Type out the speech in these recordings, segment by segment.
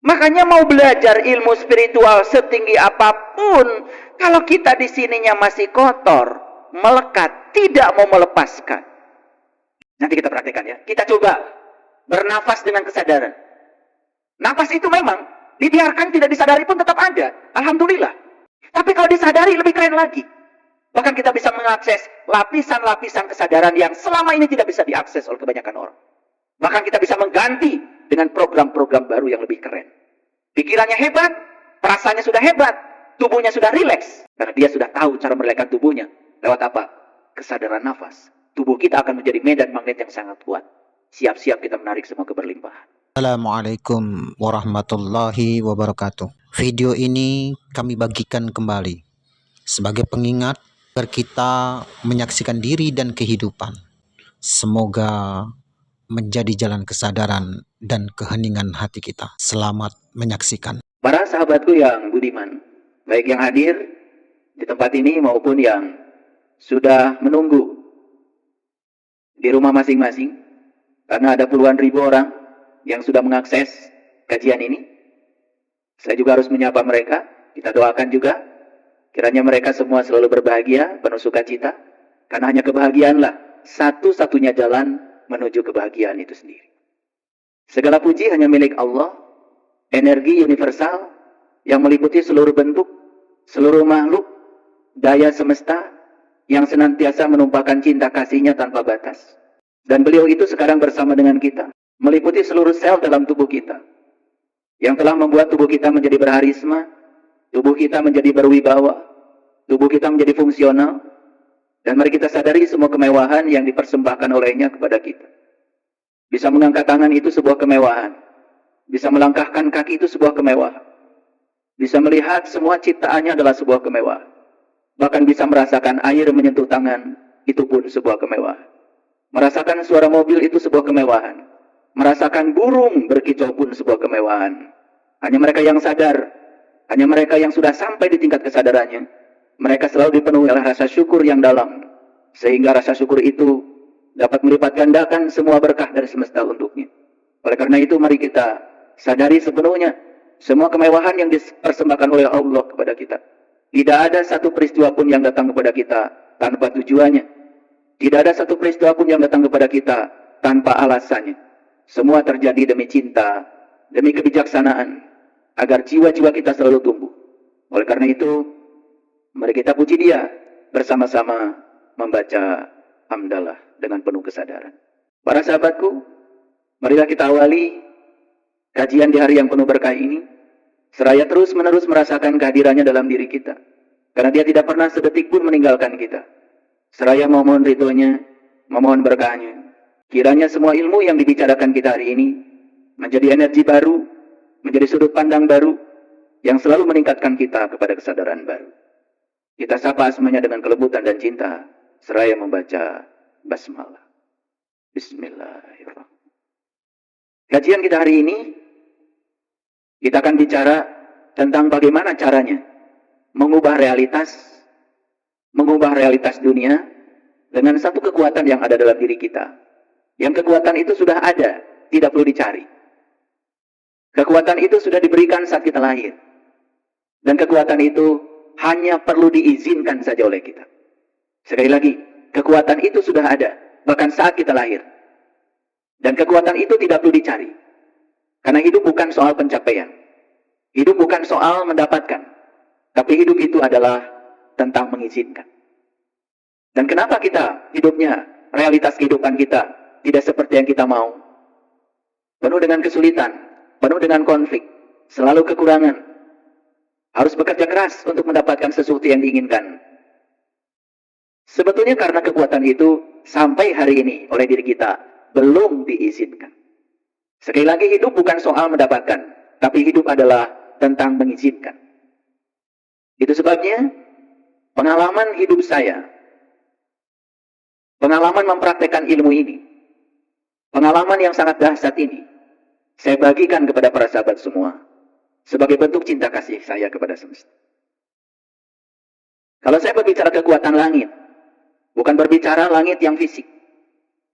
Makanya mau belajar ilmu spiritual setinggi apapun, kalau kita di sininya masih kotor, melekat, tidak mau melepaskan. Nanti kita praktekkan ya. Kita coba bernafas dengan kesadaran. Nafas itu memang dibiarkan tidak disadari pun tetap ada. Alhamdulillah. Tapi kalau disadari lebih keren lagi. Bahkan kita bisa mengakses lapisan-lapisan kesadaran yang selama ini tidak bisa diakses oleh kebanyakan orang. Bahkan kita bisa mengganti dengan program-program baru yang lebih keren. Pikirannya hebat, perasaannya sudah hebat, tubuhnya sudah rileks. Karena dia sudah tahu cara merelakan tubuhnya. Lewat apa? Kesadaran nafas. Tubuh kita akan menjadi medan magnet yang sangat kuat. Siap-siap kita menarik semua keberlimpahan. Assalamualaikum warahmatullahi wabarakatuh. Video ini kami bagikan kembali sebagai pengingat agar kita menyaksikan diri dan kehidupan. Semoga menjadi jalan kesadaran dan keheningan hati kita. Selamat menyaksikan. Para sahabatku yang budiman, baik yang hadir di tempat ini maupun yang sudah menunggu di rumah masing-masing, karena ada puluhan ribu orang yang sudah mengakses kajian ini. Saya juga harus menyapa mereka. Kita doakan juga kiranya mereka semua selalu berbahagia, penuh sukacita, karena hanya kebahagiaanlah satu-satunya jalan menuju kebahagiaan itu sendiri. Segala puji hanya milik Allah, energi universal yang meliputi seluruh bentuk, seluruh makhluk, daya semesta yang senantiasa menumpahkan cinta kasihnya tanpa batas. Dan beliau itu sekarang bersama dengan kita, meliputi seluruh sel dalam tubuh kita, yang telah membuat tubuh kita menjadi berharisma, tubuh kita menjadi berwibawa, tubuh kita menjadi fungsional, dan mari kita sadari semua kemewahan yang dipersembahkan olehnya kepada kita. Bisa mengangkat tangan itu sebuah kemewahan, bisa melangkahkan kaki itu sebuah kemewahan, bisa melihat semua ciptaannya adalah sebuah kemewahan, bahkan bisa merasakan air menyentuh tangan, itu pun sebuah kemewahan. Merasakan suara mobil itu sebuah kemewahan, merasakan burung berkicau pun sebuah kemewahan. Hanya mereka yang sadar, hanya mereka yang sudah sampai di tingkat kesadarannya, mereka selalu dipenuhi oleh rasa syukur yang dalam, sehingga rasa syukur itu dapat melipat gandakan semua berkah dari semesta untuknya. Oleh karena itu mari kita sadari sepenuhnya semua kemewahan yang dipersembahkan oleh Allah kepada kita. Tidak ada satu peristiwa pun yang datang kepada kita tanpa tujuannya. Tidak ada satu peristiwa pun yang datang kepada kita tanpa alasannya. Semua terjadi demi cinta, demi kebijaksanaan, agar jiwa-jiwa kita selalu tumbuh. Oleh karena itu, mari kita puji Dia bersama-sama membaca hamdalah dengan penuh kesadaran. Para sahabatku, marilah kita awali kajian di hari yang penuh berkah ini, seraya terus-menerus merasakan kehadirannya dalam diri kita. Karena Dia tidak pernah sedetik pun meninggalkan kita. Seraya memohon ridhonya, memohon berkahnya. Kiranya semua ilmu yang dibicarakan kita hari ini menjadi energi baru, menjadi sudut pandang baru, yang selalu meningkatkan kita kepada kesadaran baru. Kita sapa semuanya dengan kelembutan dan cinta, seraya membaca basmalah. Bismillahirrahmanirrahim. Kajian kita hari ini, kita akan bicara tentang bagaimana caranya mengubah realitas dunia dengan satu kekuatan yang ada dalam diri kita. Yang kekuatan itu sudah ada, tidak perlu dicari. Kekuatan itu sudah diberikan saat kita lahir. Dan kekuatan itu hanya perlu diizinkan saja oleh kita. Sekali lagi, kekuatan itu sudah ada, bahkan saat kita lahir. Dan kekuatan itu tidak perlu dicari. Karena hidup bukan soal pencapaian. Hidup bukan soal mendapatkan. Tapi hidup itu adalah tentang mengizinkan. Dan kenapa kita hidupnya, realitas kehidupan kita tidak seperti yang kita mau? Penuh dengan kesulitan, penuh dengan konflik, selalu kekurangan. Harus bekerja keras untuk mendapatkan sesuatu yang diinginkan. Sebetulnya karena kekuatan itu sampai hari ini oleh diri kita belum diizinkan. Sekali lagi, hidup bukan soal mendapatkan, tapi hidup adalah tentang mengizinkan. Itu sebabnya pengalaman hidup saya, pengalaman mempraktekkan ilmu ini, pengalaman yang sangat dahsyat ini, saya bagikan kepada para sahabat semua sebagai bentuk cinta kasih saya kepada semesta. Kalau saya berbicara kekuatan langit, bukan berbicara langit yang fisik.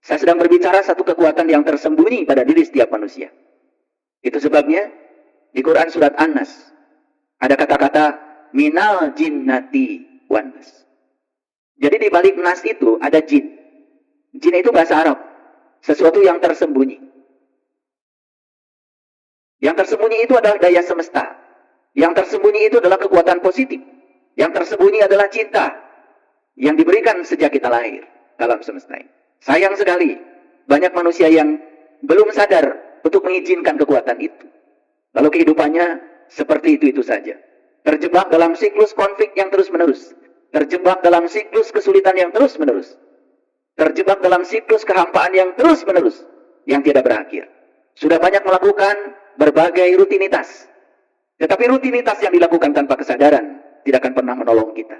Saya sedang berbicara satu kekuatan yang tersembunyi pada diri setiap manusia. Itu sebabnya Di Quran surat An-Nas ada kata-kata minal jinnati wan nas. Jadi di balik nas itu ada jin. Jin itu bahasa Arab, sesuatu yang tersembunyi. Yang tersembunyi itu adalah daya semesta. Yang tersembunyi itu adalah kekuatan positif. Yang tersembunyi adalah cinta yang diberikan sejak kita lahir dalam semesta ini. Sayang sekali, banyak manusia yang belum sadar untuk mengizinkan kekuatan itu. Lalu kehidupannya seperti itu saja. Terjebak dalam siklus konflik yang terus-menerus. Terjebak dalam siklus kesulitan yang terus-menerus. Terjebak dalam siklus kehampaan yang terus-menerus. Yang tidak berakhir. Sudah banyak melakukan berbagai rutinitas. Tetapi rutinitas yang dilakukan tanpa kesadaran tidak akan pernah menolong kita.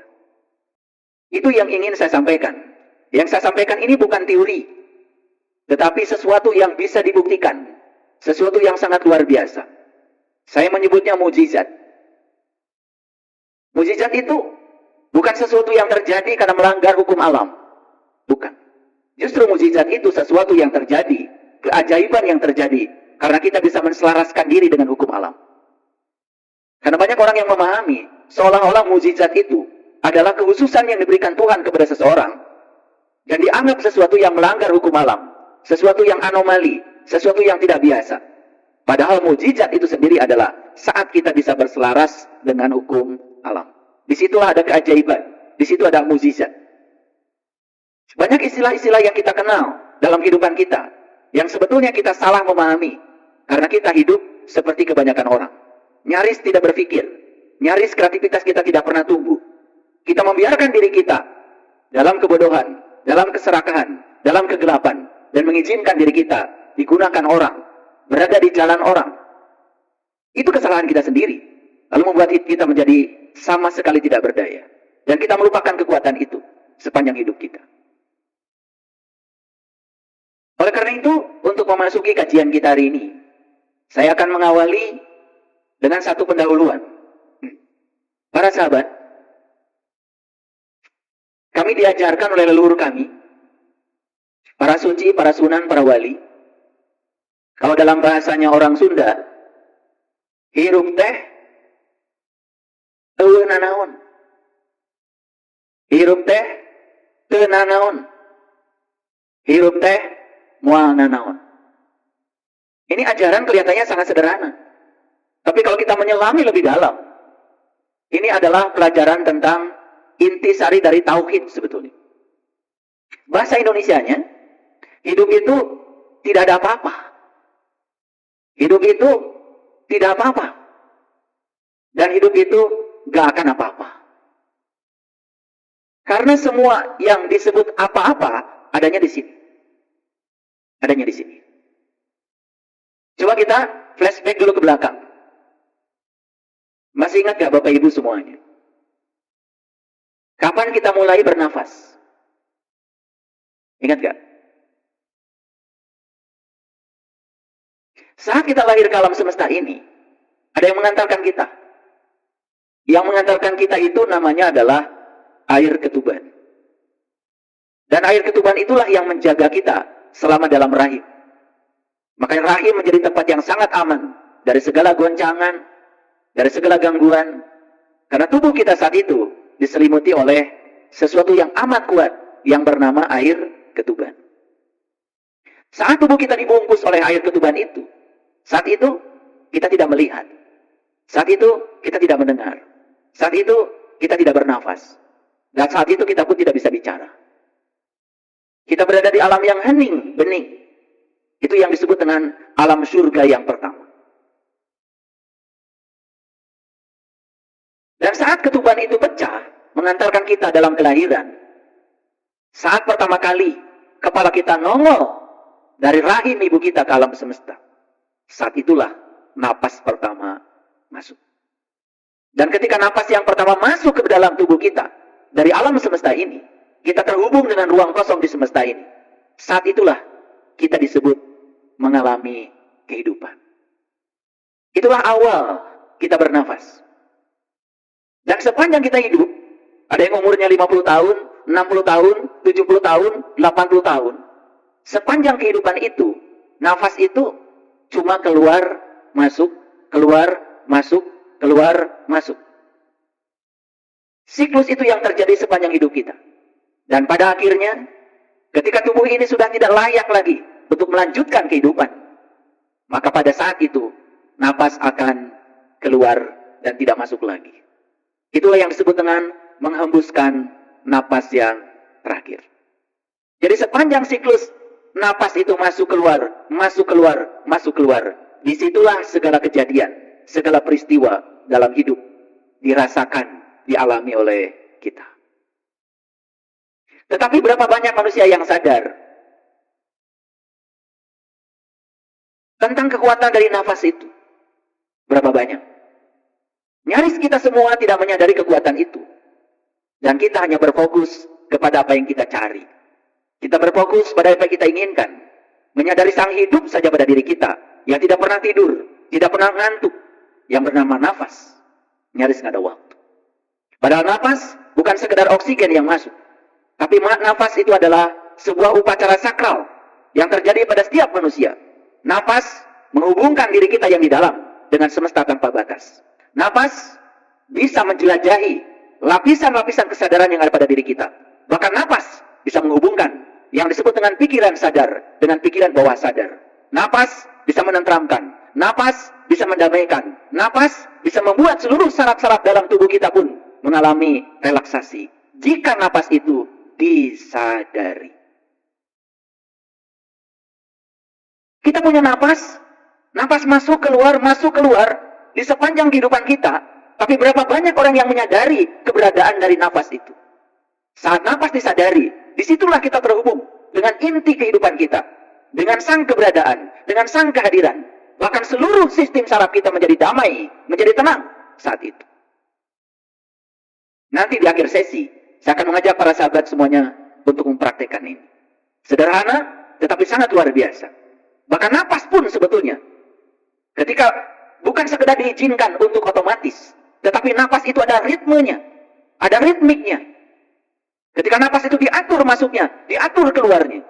Itu yang ingin saya sampaikan. Yang saya sampaikan ini bukan teori. Tetapi sesuatu yang bisa dibuktikan. Sesuatu yang sangat luar biasa. Saya menyebutnya mukjizat. Mukjizat itu bukan sesuatu yang terjadi karena melanggar hukum alam. Bukan. Justru mukjizat itu sesuatu yang terjadi. Keajaiban yang terjadi. Karena kita bisa menselaraskan diri dengan hukum alam. Karena banyak orang yang memahami seolah-olah mukjizat itu adalah kekhususan yang diberikan Tuhan kepada seseorang dan dianggap sesuatu yang melanggar hukum alam, sesuatu yang anomali, sesuatu yang tidak biasa. Padahal mukjizat itu sendiri adalah saat kita bisa berselaras dengan hukum alam. Disitulah ada keajaiban, disitu ada mukjizat. Banyak istilah-istilah yang kita kenal dalam kehidupan kita yang sebetulnya kita salah memahami karena kita hidup seperti kebanyakan orang. Nyaris tidak berpikir, nyaris kreativitas kita tidak pernah tumbuh. Kita membiarkan diri kita dalam kebodohan, dalam keserakahan, dalam kegelapan, dan mengizinkan diri kita digunakan orang, berada di jalan orang. Itu kesalahan kita sendiri, lalu membuat kita menjadi sama sekali tidak berdaya. Dan kita melupakan kekuatan itu sepanjang hidup kita. Oleh karena itu, untuk memasuki kajian kita hari ini, saya akan mengawali dengan satu pendahuluan. Para sahabat, kami diajarkan oleh leluhur kami, para suci, para sunan, para wali. Kalau dalam bahasanya orang Sunda, hirup teh, eueuh nanaon. Hirup teh, teu nanaon. Hirup teh, moal nanaon. Ini ajaran kelihatannya sangat sederhana. Tapi kalau kita menyelami lebih dalam, ini adalah pelajaran tentang intisari dari tauhid sebetulnya. Bahasa Indonesianya, hidup itu tidak ada apa-apa. Hidup itu tidak apa-apa. Dan hidup itu gak akan apa-apa. Karena semua yang disebut apa-apa adanya di sini. Adanya di sini. Coba kita flashback dulu ke belakang. Masih ingat gak Bapak Ibu semuanya? Kapan kita mulai bernafas? Ingat gak? Saat kita lahir ke alam semesta ini, ada yang mengantarkan kita. Yang mengantarkan kita itu namanya adalah air ketuban. Dan air ketuban itulah yang menjaga kita selama dalam rahim. Makanya rahim menjadi tempat yang sangat aman dari segala goncangan, dari segala gangguan. Karena tubuh kita saat itu diselimuti oleh sesuatu yang amat kuat yang bernama air ketuban. Saat tubuh kita dibungkus oleh air ketuban itu, saat itu kita tidak melihat. Saat itu kita tidak mendengar. Saat itu kita tidak bernafas. Dan saat itu kita pun tidak bisa bicara. Kita berada di alam yang hening, bening. Itu yang disebut dengan alam surga yang pertama. Dan saat ketuban itu pecah, mengantarkan kita dalam kelahiran. Saat pertama kali kepala kita nongol dari rahim ibu kita ke alam semesta. Saat itulah napas pertama masuk. Dan ketika napas yang pertama masuk ke dalam tubuh kita, dari alam semesta ini, kita terhubung dengan ruang kosong di semesta ini. Saat itulah kita disebut mengalami kehidupan. Itulah awal kita bernafas. Dan sepanjang kita hidup, ada yang umurnya 50 tahun, 60 tahun, 70 tahun, 80 tahun. Sepanjang kehidupan itu, nafas itu cuma keluar, masuk, keluar, masuk, keluar, masuk. Siklus itu yang terjadi sepanjang hidup kita. Dan pada akhirnya, ketika tubuh ini sudah tidak layak lagi untuk melanjutkan kehidupan, maka pada saat itu, napas akan keluar dan tidak masuk lagi. Itulah yang disebut dengan menghembuskan napas yang terakhir. Jadi sepanjang siklus napas itu masuk keluar, masuk keluar, masuk keluar. Disitulah segala kejadian, segala peristiwa dalam hidup dirasakan, dialami oleh kita. Tetapi berapa banyak manusia yang sadar tentang kekuatan dari nafas itu? Berapa banyak? Nyaris kita semua tidak menyadari kekuatan itu. Dan kita hanya berfokus kepada apa yang kita cari. Kita berfokus pada apa yang kita inginkan. Menyadari sang hidup saja pada diri kita, yang tidak pernah tidur, tidak pernah ngantuk, yang bernama nafas. Nyaris nggak ada waktu. Padahal nafas bukan sekedar oksigen yang masuk. Tapi nafas itu adalah sebuah upacara sakral yang terjadi pada setiap manusia. Nafas menghubungkan diri kita yang di dalam dengan semesta tanpa batas. Nafas bisa menjelajahi lapisan-lapisan kesadaran yang ada pada diri kita. Bahkan nafas bisa menghubungkan yang disebut dengan pikiran sadar dengan pikiran bawah sadar. Nafas bisa menenteramkan. Nafas bisa mendamaikan. Nafas bisa membuat seluruh saraf-saraf dalam tubuh kita pun mengalami relaksasi. Jika nafas itu disadari. Kita punya nafas masuk keluar di sepanjang kehidupan kita. Tapi berapa banyak orang yang menyadari keberadaan dari nafas itu? Saat nafas disadari, disitulah kita terhubung dengan inti kehidupan kita. Dengan sang keberadaan, dengan sang kehadiran. Bahkan seluruh sistem saraf kita menjadi damai, menjadi tenang saat itu. Nanti di akhir sesi, saya akan mengajak para sahabat semuanya untuk mempraktekkan ini. Sederhana, tetapi sangat luar biasa. Bahkan napas pun sebetulnya, ketika bukan sekedar diizinkan untuk otomatis, tetapi napas itu ada ritmenya, ada ritmiknya. Ketika napas itu diatur masuknya, diatur keluarnya,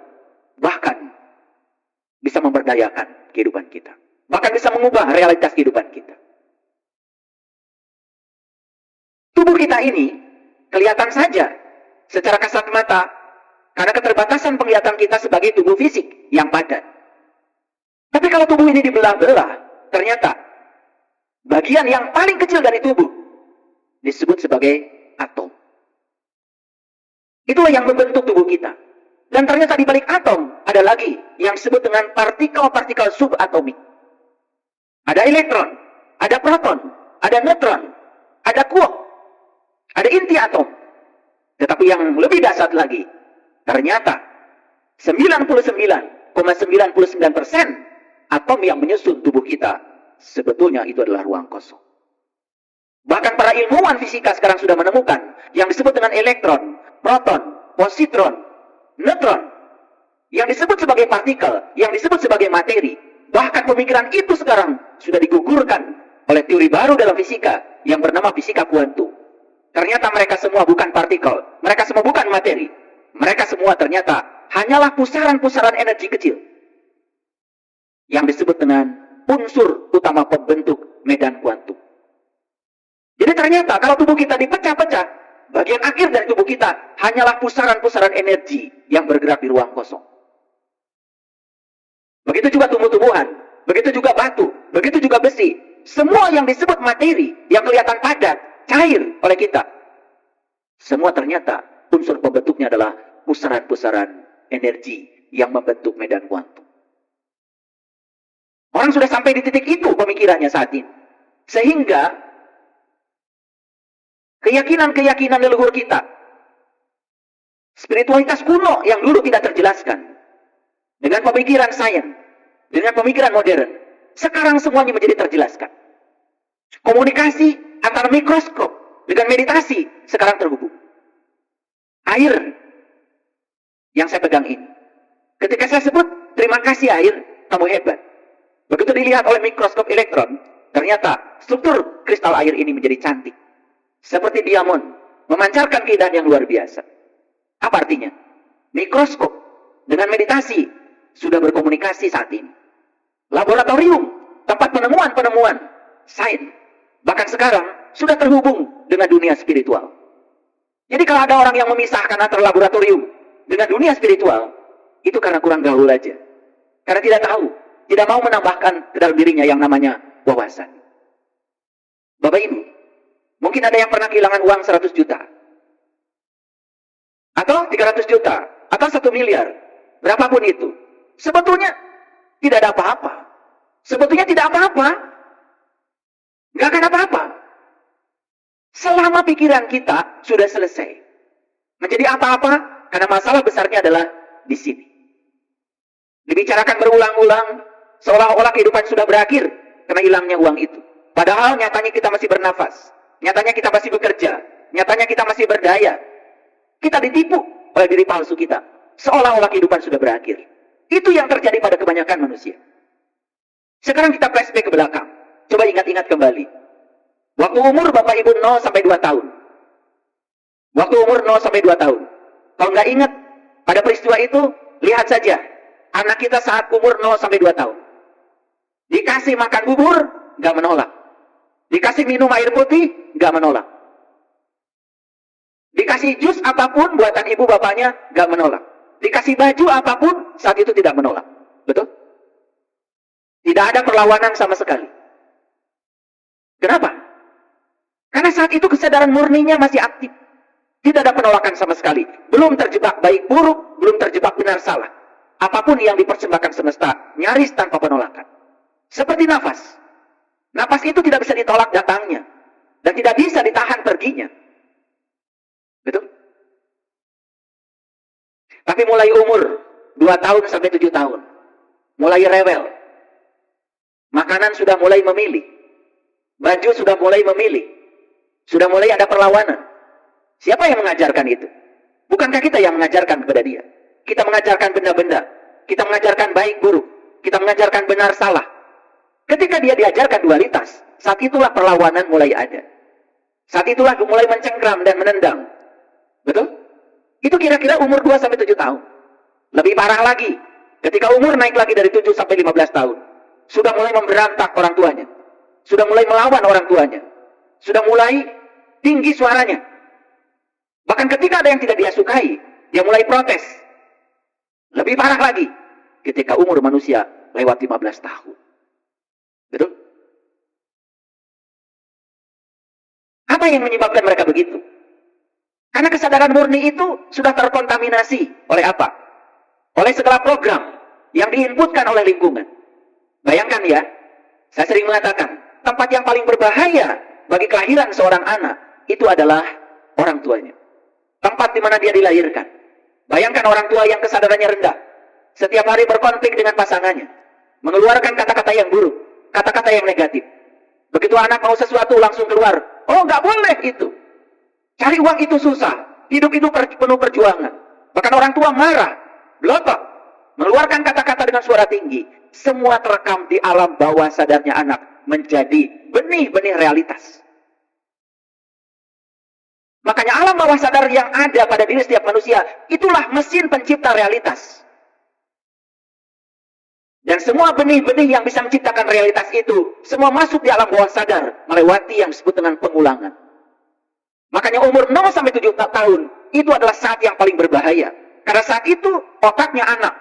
bahkan bisa memberdayakan kehidupan kita. Bahkan bisa mengubah realitas kehidupan kita. Tubuh kita ini kelihatan saja secara kasat mata karena keterbatasan penglihatan kita sebagai tubuh fisik yang padat. Tapi kalau tubuh ini dibelah-belah, ternyata bagian yang paling kecil dari tubuh disebut sebagai atom. Itulah yang membentuk tubuh kita. Dan ternyata di balik atom ada lagi yang disebut dengan partikel-partikel subatomik. Ada elektron, ada proton, ada neutron, ada kuark, ada inti atom. Tetapi yang lebih dahsyat lagi, ternyata 99,99% atom yang menyusun tubuh kita sebetulnya itu adalah ruang kosong. Bahkan para ilmuwan fisika sekarang sudah menemukan yang disebut dengan elektron, proton, positron, neutron, yang disebut sebagai partikel, yang disebut sebagai materi. Bahkan pemikiran itu sekarang sudah digugurkan oleh teori baru dalam fisika yang bernama fisika kuantum. Ternyata mereka semua bukan partikel, mereka semua bukan materi. Mereka semua ternyata hanyalah pusaran-pusaran energi kecil yang disebut dengan unsur utama pembentuk medan kuantum. Jadi ternyata kalau tubuh kita dipecah-pecah, bagian akhir dari tubuh kita hanyalah pusaran-pusaran energi yang bergerak di ruang kosong. Begitu juga tumbuh-tumbuhan, begitu juga batu, begitu juga besi. Semua yang disebut materi, yang kelihatan padat, cair oleh kita. Semua ternyata unsur pembentuknya adalah pusaran-pusaran energi yang membentuk medan kuantum. Orang sudah sampai di titik itu pemikirannya saat ini. Sehingga keyakinan-keyakinan leluhur kita, spiritualitas kuno yang dulu tidak terjelaskan, dengan pemikiran sains, dengan pemikiran modern, sekarang semuanya menjadi terjelaskan. Komunikasi antara mikroskop dengan meditasi sekarang terhubung. Air yang saya pegang ini, ketika saya sebut terima kasih air, kamu hebat. Begitu dilihat oleh mikroskop elektron, ternyata struktur kristal air ini menjadi cantik. Seperti diamond, memancarkan keindahan yang luar biasa. Apa artinya? Mikroskop dengan meditasi sudah berkomunikasi saat ini. Laboratorium, tempat penemuan-penemuan sains. Bahkan sekarang sudah terhubung dengan dunia spiritual. Jadi kalau ada orang yang memisahkan antara laboratorium dengan dunia spiritual, itu karena kurang gaul aja. Karena tidak tahu, tidak mau menambahkan ke dalam dirinya yang namanya wawasan. Bapak Ibu, mungkin ada yang pernah kehilangan uang 100 juta. Atau 300 juta. Atau 1 miliar. Berapapun itu. Sebetulnya tidak ada apa-apa. Sebetulnya tidak apa-apa. Nggak akan apa-apa. Selama pikiran kita sudah selesai. Menjadi apa-apa karena masalah besarnya adalah di sini. Dibicarakan berulang-ulang seolah-olah kehidupan sudah berakhir karena hilangnya uang itu. Padahal nyatanya kita masih bernafas. Nyatanya kita masih bekerja. Nyatanya kita masih berdaya. Kita ditipu oleh diri palsu kita. Seolah-olah kehidupan sudah berakhir. Itu yang terjadi pada kebanyakan manusia. Sekarang kita flashback ke belakang. Coba ingat-ingat kembali. Waktu umur Bapak Ibu 0 sampai 2 tahun. Waktu umur 0 sampai 2 tahun. Kalau nggak ingat pada peristiwa itu, lihat saja. Anak kita saat umur 0 sampai 2 tahun. Dikasih makan bubur, nggak menolak. Dikasih minum air putih, nggak menolak. Dikasih jus apapun buatan ibu bapaknya, nggak menolak. Dikasih baju apapun, saat itu tidak menolak. Betul? Tidak ada perlawanan sama sekali. Kenapa? Karena saat itu kesadaran murninya masih aktif. Tidak ada penolakan sama sekali. Belum terjebak baik buruk, belum terjebak benar salah. Apapun yang dipersembahkan semesta, nyaris tanpa penolakan. Seperti nafas. Nafas itu tidak bisa ditolak datangnya. Dan tidak bisa ditahan perginya. Betul? Tapi mulai umur 2 tahun sampai 7 tahun. Mulai rewel. Makanan sudah mulai memilih. Baju sudah mulai memilih. Sudah mulai ada perlawanan. Siapa yang mengajarkan itu? Bukankah kita yang mengajarkan kepada dia? Kita mengajarkan benda-benda. Kita mengajarkan baik buruk. Kita mengajarkan benar salah. Ketika dia diajarkan dualitas, saat itulah perlawanan mulai ada. Saat itulah mulai mencengkram dan menendang. Betul? Itu kira-kira umur 2 sampai 7 tahun. Lebih parah lagi, ketika umur naik lagi dari 7 sampai 15 tahun. Sudah mulai memberontak orang tuanya. Sudah mulai melawan orang tuanya. Sudah mulai tinggi suaranya. Bahkan ketika ada yang tidak dia sukai, dia mulai protes. Lebih parah lagi, ketika umur manusia lewat 15 tahun. Betul? Apa yang menyebabkan mereka begitu? Karena kesadaran murni itu sudah terkontaminasi oleh apa? Oleh segala program yang diinputkan oleh lingkungan. Bayangkan ya, saya sering mengatakan, tempat yang paling berbahaya bagi kelahiran seorang anak, itu adalah orang tuanya. Tempat di mana dia dilahirkan. Bayangkan orang tua yang kesadarannya rendah. Setiap hari berkonflik dengan pasangannya. Mengeluarkan kata-kata yang buruk. Kata-kata yang negatif. Begitu anak mau sesuatu langsung keluar. Oh, nggak boleh itu. Cari uang itu susah. Hidup itu penuh perjuangan. Bahkan orang tua marah. Belotot. Mengeluarkan kata-kata dengan suara tinggi. Semua terekam di alam bawah sadarnya anak. Menjadi benih-benih realitas. Makanya alam bawah sadar yang ada pada diri setiap manusia, itulah mesin pencipta realitas. Dan semua benih-benih yang bisa menciptakan realitas itu, semua masuk di alam bawah sadar, melewati yang disebut dengan pengulangan. Makanya umur 0 sampai 7 tahun, itu adalah saat yang paling berbahaya. Karena saat itu, otaknya anak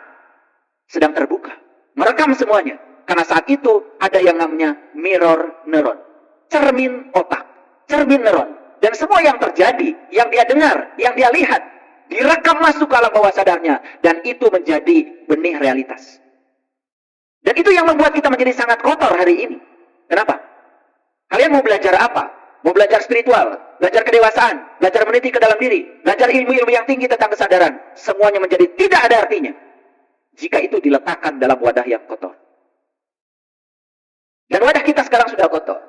sedang terbuka. Merekam semuanya. Karena saat itu, ada yang namanya mirror neuron. Cermin otak. Cermin neuron. Dan semua yang terjadi, yang dia dengar, yang dia lihat, direkam masuk ke alam bawah sadarnya. Dan itu menjadi benih realitas. Dan itu yang membuat kita menjadi sangat kotor hari ini. Kenapa? Kalian mau belajar apa? Mau belajar spiritual, belajar kedewasaan, belajar meniti ke dalam diri, belajar ilmu-ilmu yang tinggi tentang kesadaran. Semuanya menjadi tidak ada artinya. Jika itu diletakkan dalam wadah yang kotor. Dan wadah kita sekarang sudah kotor.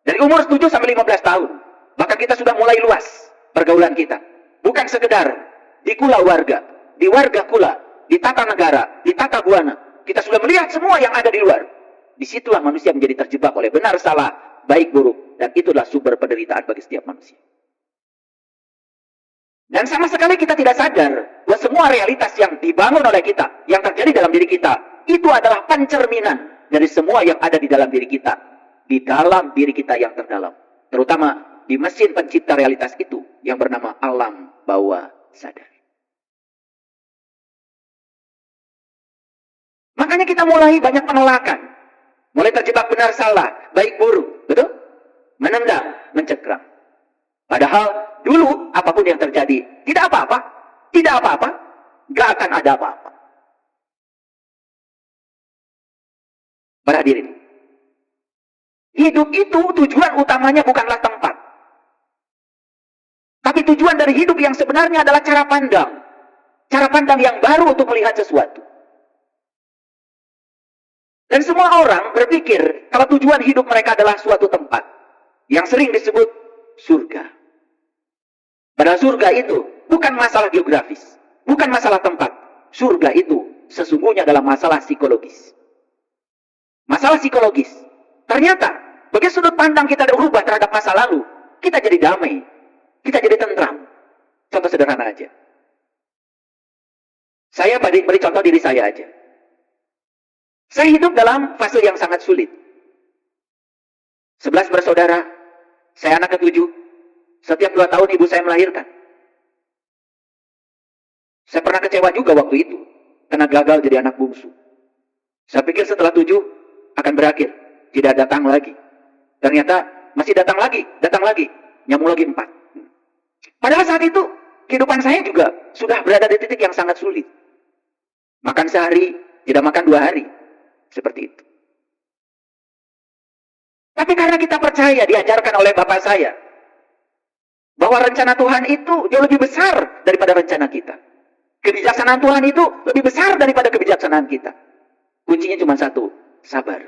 Dari umur 7 sampai 15 tahun. Bahkan kita sudah mulai luas pergaulan kita. Bukan sekedar di kula warga, di warga kula, di tata negara, di tata buana. Kita sudah melihat semua yang ada di luar. Disitulah manusia menjadi terjebak oleh benar salah, baik buruk. Dan itulah sumber penderitaan bagi setiap manusia. Dan sama sekali kita tidak sadar bahwa semua realitas yang dibangun oleh kita, yang terjadi dalam diri kita, itu adalah pencerminan dari semua yang ada di dalam diri kita. di dalam diri kita yang terdalam. Terutama di mesin pencipta realitas itu yang bernama alam bawah sadar. Makanya kita mulai banyak penolakan. Mulai terjebak benar salah, baik buruk, betul? Menendang, mencengkram. Padahal dulu apapun yang terjadi, tidak apa-apa. Tidak apa-apa. Gak akan ada apa-apa. Para hadirin. Hidup itu tujuan utamanya bukanlah tempat. Tapi tujuan dari hidup yang sebenarnya adalah cara pandang. Cara pandang yang baru untuk melihat sesuatu. Dan semua orang berpikir kalau tujuan hidup mereka adalah suatu tempat yang sering disebut surga. Padahal surga itu bukan masalah geografis, bukan masalah tempat. Surga itu sesungguhnya adalah masalah psikologis. Masalah psikologis. Ternyata, bagi sudut pandang kita berubah terhadap masa lalu, kita jadi damai, kita jadi tentram. Contoh sederhana aja. Saya beri contoh diri saya aja. Saya hidup dalam fase yang sangat sulit. 11 bersaudara, saya anak ke-7. Setiap 2 tahun ibu saya melahirkan. Saya pernah kecewa juga waktu itu, karena gagal jadi anak bungsu. Saya pikir setelah 7 akan berakhir, tidak datang lagi. Ternyata masih datang lagi, nyambung lagi 4. Padahal saat itu, kehidupan saya juga sudah berada di titik yang sangat sulit. Makan sehari, tidak makan 2 hari. Seperti itu. Tapi karena kita percaya, diajarkan oleh bapak saya, bahwa rencana Tuhan itu jauh lebih besar daripada rencana kita. Kebijaksanaan Tuhan itu lebih besar daripada kebijaksanaan kita. Kuncinya cuma satu, sabar.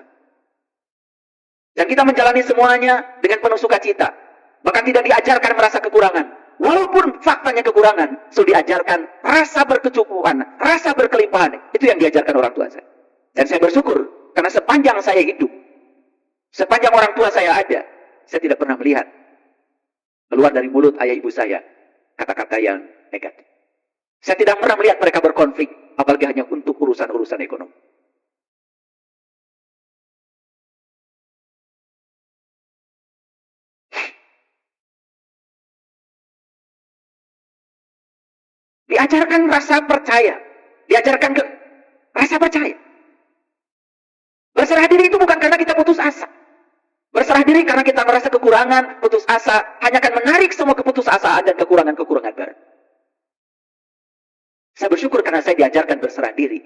Dan kita menjalani semuanya dengan penuh sukacita. Bahkan tidak diajarkan merasa kekurangan. Walaupun faktanya kekurangan, sudah diajarkan rasa berkecukupan, rasa berkelimpahan. Itu yang diajarkan orang tua saya. Dan saya bersyukur, karena sepanjang saya hidup, sepanjang orang tua saya ada, saya tidak pernah melihat keluar dari mulut ayah ibu saya kata-kata yang negatif. Saya tidak pernah melihat mereka berkonflik, apalagi hanya untuk urusan-urusan ekonomi. Diajarkan rasa percaya, diajarkan rasa percaya. Berserah diri itu bukan karena kita putus asa. Berserah diri karena kita merasa kekurangan, putus asa, hanya akan menarik semua keputusasaan dan kekurangan-kekurangan baru. Saya bersyukur karena saya diajarkan berserah diri.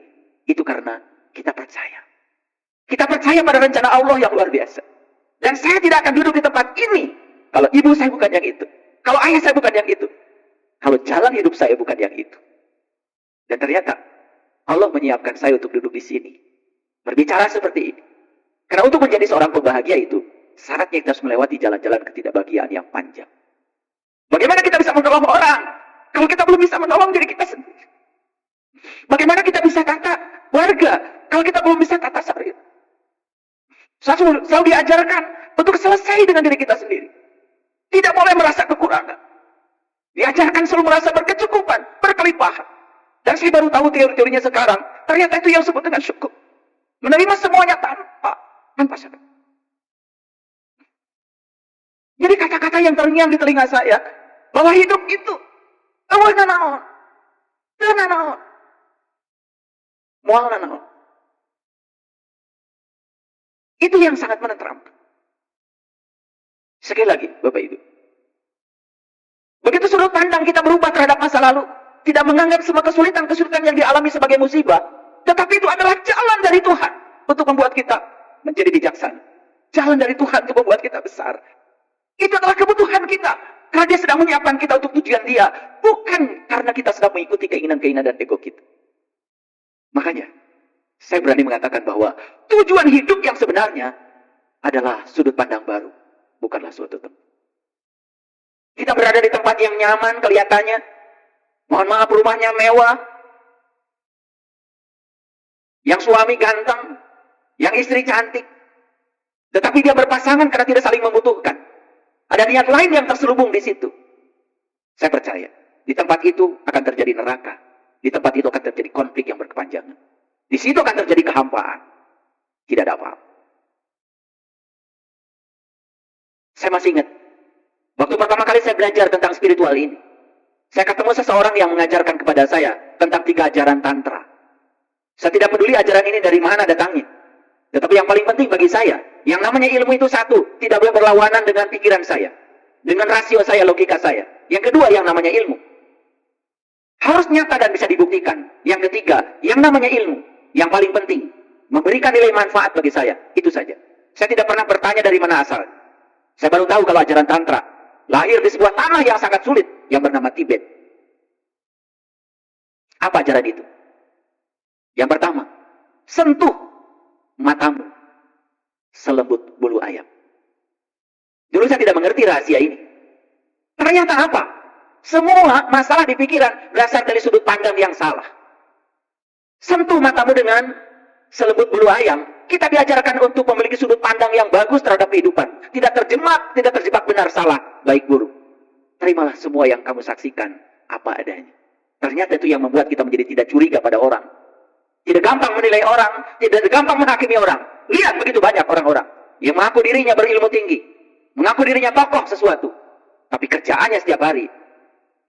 Itu karena kita percaya. Kita percaya pada rencana Allah yang luar biasa. Dan saya tidak akan duduk di tempat ini kalau ibu saya bukan yang itu. Kalau ayah saya bukan yang itu. Kalau jalan hidup saya bukan yang itu. Dan ternyata Allah menyiapkan saya untuk duduk di sini. Berbicara seperti ini. Karena untuk menjadi seorang pembahagia itu, syaratnya kita harus melewati jalan-jalan ketidakbahagiaan yang panjang. Bagaimana kita bisa menolong orang kalau kita belum bisa menolong diri kita sendiri? Bagaimana kita bisa tata warga kalau kita belum bisa tata syariat? Selalu diajarkan untuk selesai dengan diri kita sendiri. Tidak boleh merasa kekurangan. Diajarkan selalu merasa berkecukupan, berkelimpahan. Dan saya baru tahu teori-teorinya sekarang. Ternyata itu yang disebut dengan syukur. Menerima semuanya tanpa syarat. Jadi kata-kata yang terngiang di telinga saya, bahwa hidup itu mual nanaon. Itu yang sangat menenteramkan. Sekali lagi, Bapak Ibu. Begitu sudut pandang kita berubah terhadap masa lalu, tidak menganggap semua kesulitan-kesulitan yang dialami sebagai musibah, tetapi itu adalah jalan dari Tuhan untuk membuat kita menjadi bijaksana. Jalan dari Tuhan untuk membuat kita besar. Itu adalah kebutuhan kita. Karena dia sedang menyiapkan kita untuk tujuan dia. Bukan karena kita sedang mengikuti keinginan-keinginan dan ego kita. Makanya, saya berani mengatakan bahwa tujuan hidup yang sebenarnya adalah sudut pandang baru. Bukanlah suatu tempat. Kita berada di tempat yang nyaman kelihatannya. Mohon maaf, rumahnya mewah. Yang suami ganteng, yang istri cantik. Tetapi dia berpasangan karena tidak saling membutuhkan. Ada niat lain yang terselubung di situ. Saya percaya, di tempat itu akan terjadi neraka. Di tempat itu akan terjadi konflik yang berkepanjangan. Di situ akan terjadi kehampaan. Tidak ada apa-apa. Saya masih ingat, waktu pertama kali saya belajar tentang spiritual ini, saya ketemu seseorang yang mengajarkan kepada saya tentang 3 ajaran tantra. Saya tidak peduli ajaran ini dari mana datangnya. Tetapi yang paling penting bagi saya, yang namanya ilmu itu satu, tidak boleh berlawanan dengan pikiran saya, dengan rasio saya, logika saya. Yang kedua, yang namanya ilmu harus nyata dan bisa dibuktikan. Yang ketiga, yang namanya ilmu, yang paling penting, memberikan nilai manfaat bagi saya. Itu saja. Saya tidak pernah bertanya dari mana asal. Saya baru tahu kalau ajaran tantra lahir di sebuah tanah yang sangat sulit, yang bernama Tibet. Apa ajaran itu? Yang pertama, sentuh matamu selembut bulu ayam. Dulu saya tidak mengerti rahasia ini. Ternyata apa? Semua masalah di pikiran berasal dari sudut pandang yang salah. Sentuh matamu dengan selembut bulu ayam. Kita diajarkan untuk memiliki sudut pandang yang bagus terhadap kehidupan. Tidak terjebak benar salah, baik buruk. Terimalah semua yang kamu saksikan apa adanya. Ternyata itu yang membuat kita menjadi tidak curiga pada orang. Tidak gampang menilai orang, tidak gampang menghakimi orang. Lihat begitu banyak orang-orang yang mengaku dirinya berilmu tinggi, mengaku dirinya tokoh sesuatu, tapi kerjaannya setiap hari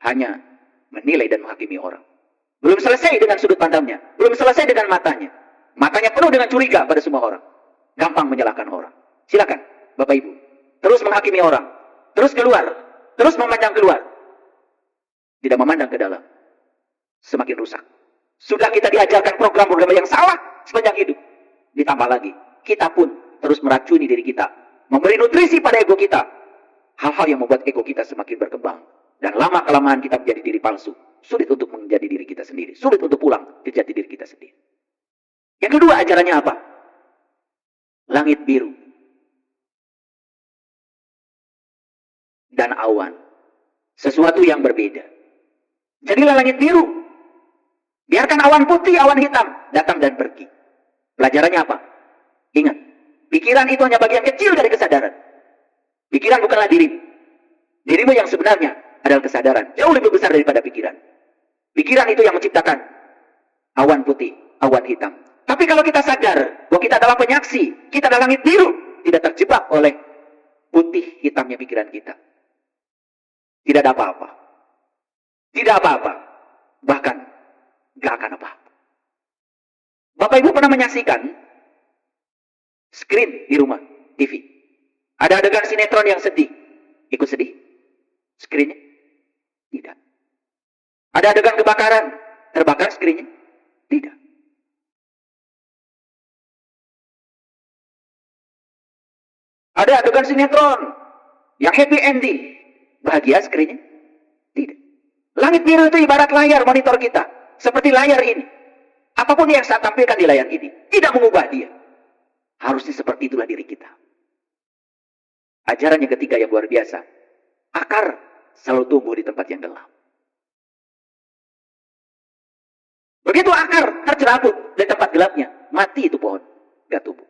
hanya menilai dan menghakimi orang. Belum selesai dengan sudut pandangnya, belum selesai dengan matanya. Matanya penuh dengan curiga pada semua orang. Gampang menyalahkan orang. Silakan, Bapak Ibu. Terus menghakimi orang. Terus keluar. Terus memandang keluar. Tidak memandang ke dalam. Semakin rusak. Sudah kita diajarkan program-program yang salah sepanjang hidup. Ditambah lagi, kita pun terus meracuni diri kita. Memberi nutrisi pada ego kita. Hal-hal yang membuat ego kita semakin berkembang. Dan lama-kelamaan kita menjadi diri palsu. Sulit untuk menjadi diri kita sendiri. Sulit untuk pulang ke jati diri kita sendiri. Yang kedua ajarannya apa? Langit biru. Dan awan. Sesuatu yang berbeda. Jadilah langit biru. Biarkan awan putih, awan hitam datang dan pergi. Pelajarannya apa? Ingat, pikiran itu hanya bagian kecil dari kesadaran. Pikiran bukanlah dirimu. Dirimu yang sebenarnya adalah kesadaran. Jauh lebih besar daripada pikiran. Pikiran itu yang menciptakan awan putih, awan hitam. Tapi kalau kita sadar bahwa kita adalah penyaksi, kita adalah langit biru, tidak terjebak oleh putih hitamnya pikiran kita. Tidak ada apa-apa. Tidak apa-apa. Bahkan gak akan apa-apa. Bapak Ibu pernah menyaksikan screen di rumah, TV. Ada adegan sinetron yang sedih. Ikut sedih? Screennya? Tidak. Ada adegan kebakaran. Terbakar screennya? Tidak. Ada adegan sinetron yang happy ending. Bahagia screennya? Tidak. Langit biru itu ibarat layar monitor kita. Seperti layar ini. Apapun yang saya tampilkan di layar ini, tidak mengubah dia. Harusnya seperti itulah diri kita. Ajaran yang ketiga yang luar biasa. Akar selalu tumbuh di tempat yang gelap. Begitu akar tercerabut di tempat gelapnya, mati itu pohon. Gak tumbuh.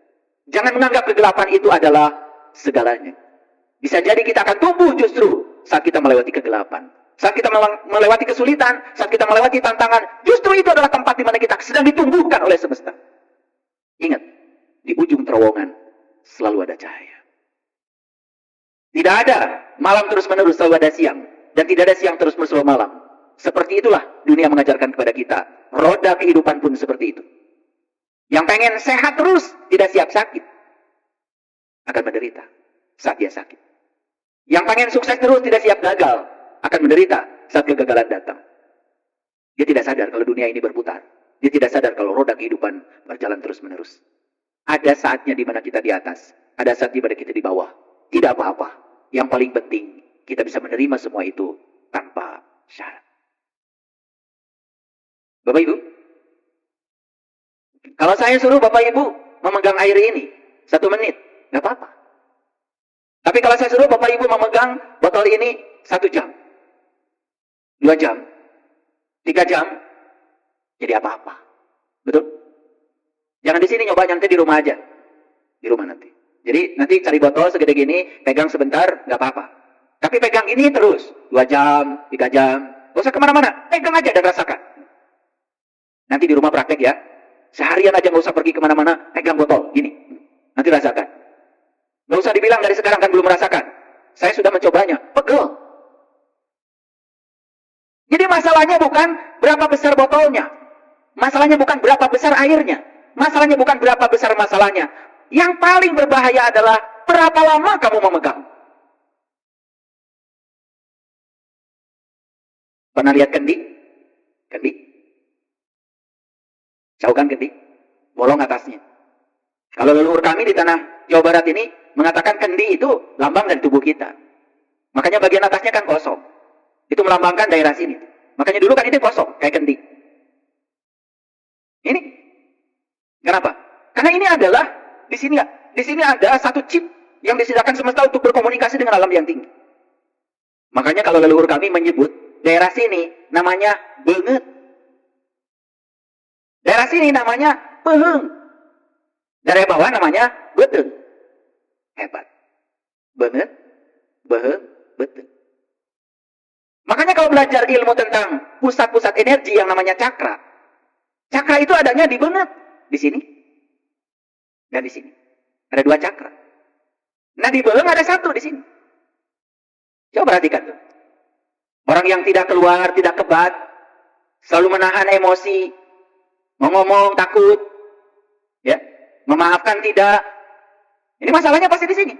Jangan menganggap kegelapan itu adalah segalanya. Bisa jadi kita akan tumbuh justru saat kita melewati kegelapan. Saat kita melewati kesulitan, saat kita melewati tantangan, justru itu adalah tempat di mana kita sedang ditumbuhkan oleh semesta. Ingat, di ujung terowongan selalu ada cahaya. Tidak ada malam terus-menerus, selalu ada siang. Dan tidak ada siang terus-menerus, selalu malam. Seperti itulah dunia mengajarkan kepada kita. Roda kehidupan pun seperti itu. Yang pengen sehat terus, tidak siap sakit, akan menderita saat dia sakit. Yang pengen sukses terus, tidak siap gagal, akan menderita saat kegagalan datang. Dia tidak sadar kalau dunia ini berputar. Dia tidak sadar kalau roda kehidupan berjalan terus-menerus. Ada saatnya di mana kita di atas, ada saat di mana kita di bawah. Tidak apa-apa. Yang paling penting, kita bisa menerima semua itu tanpa syarat. Bapak Ibu, kalau saya suruh Bapak Ibu memegang air ini 1 menit, nggak apa-apa. Tapi kalau saya suruh Bapak Ibu memegang botol ini 1 jam, 2 jam, 3 jam, jadi apa-apa. Betul? Jangan di sini nyoba, nanti di rumah aja. Di rumah nanti. Jadi nanti cari botol segede gini, pegang sebentar, nggak apa-apa. Tapi pegang ini terus, 2 jam, 3 jam. Gak usah kemana-mana, pegang aja dan rasakan. Nanti di rumah praktek ya. Seharian aja nggak usah pergi kemana-mana, pegang botol, gini. Nanti rasakan. Nggak usah dibilang dari sekarang kan belum merasakan. Saya sudah mencobanya, pegel. Jadi masalahnya bukan berapa besar botolnya. Masalahnya bukan berapa besar airnya. Masalahnya bukan berapa besar masalahnya. Yang paling berbahaya adalah berapa lama kamu memegang. Pernah lihat kendi? Kendi? Jauh kan kendi? Bolong atasnya. Kalau leluhur kami di tanah Jawa Barat ini mengatakan kendi itu lambang dari tubuh kita. Makanya bagian atasnya kan kosong. Itu melambangkan daerah sini. Makanya dulu kan ini kosong, kayak kendi. Ini. Kenapa? Karena ini adalah di sini ada satu chip yang disediakan semesta untuk berkomunikasi dengan alam yang tinggi. Makanya kalau leluhur kami menyebut daerah sini namanya benget. Daerah sini namanya peheng. Daerah bawah namanya beteng. Hebat. Benget, beheng, beteng. Makanya kalau belajar ilmu tentang pusat-pusat energi yang namanya cakra. Cakra itu adanya di benget. Di sini. Dan di sini. Ada 2 cakra. Nah di beheng ada 1 di sini. Coba perhatikan tuh. Orang yang tidak keluar, tidak kebat. Selalu menahan emosi. Mau ngomong, takut. Ya. Memaafkan tidak. Ini masalahnya pasti di sini.